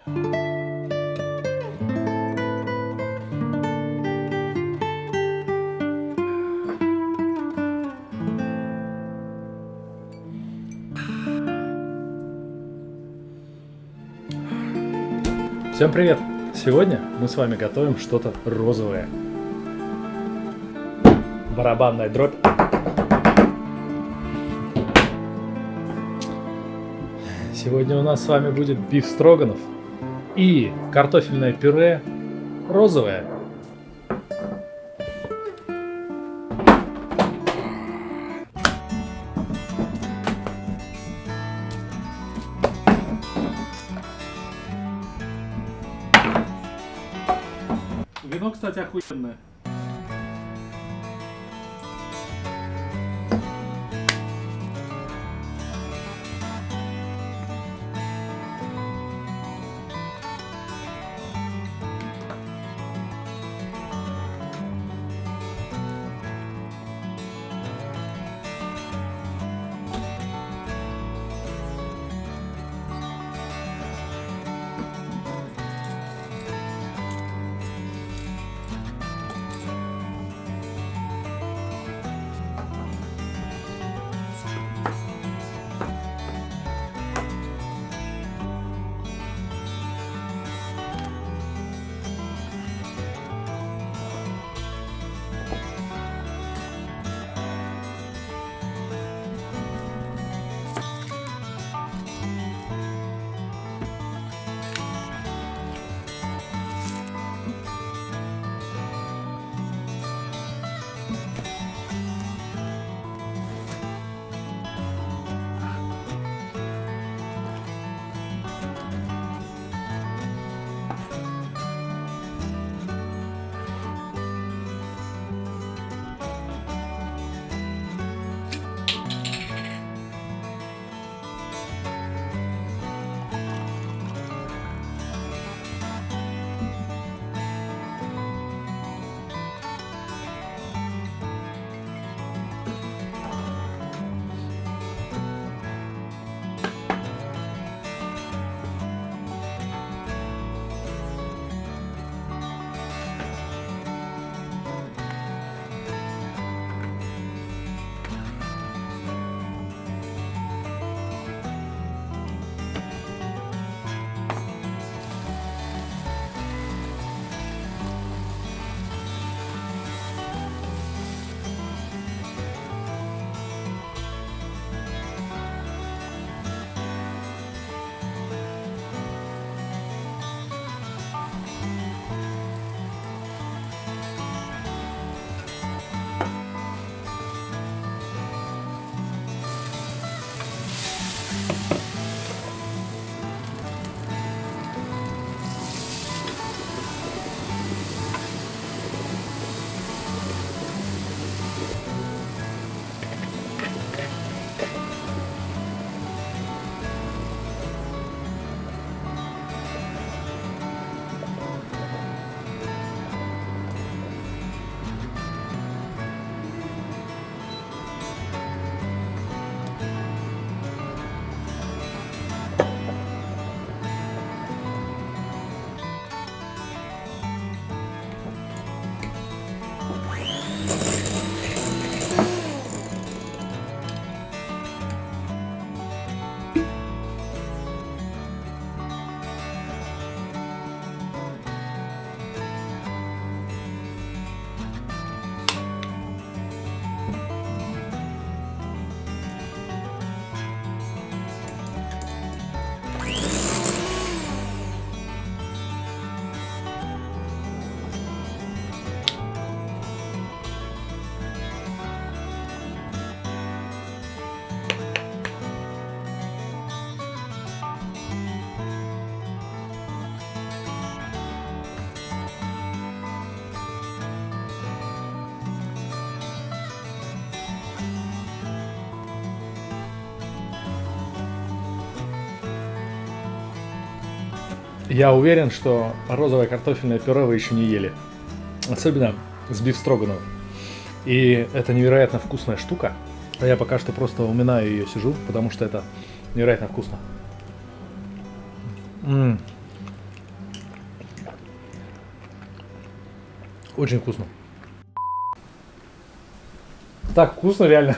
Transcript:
Всем привет! Сегодня мы с вами готовим что-то розовое. Барабанная дробь. Сегодня у нас с вами будет биф-строганов и картофельное пюре розовое. Вино, кстати, охуенное. Я уверен, что розовое картофельное пюре вы еще не ели. Особенно с биф-строганом. И это невероятно вкусная штука. А я пока что просто уминаю ее, сижу, потому что это невероятно вкусно. Очень вкусно. Так вкусно, реально.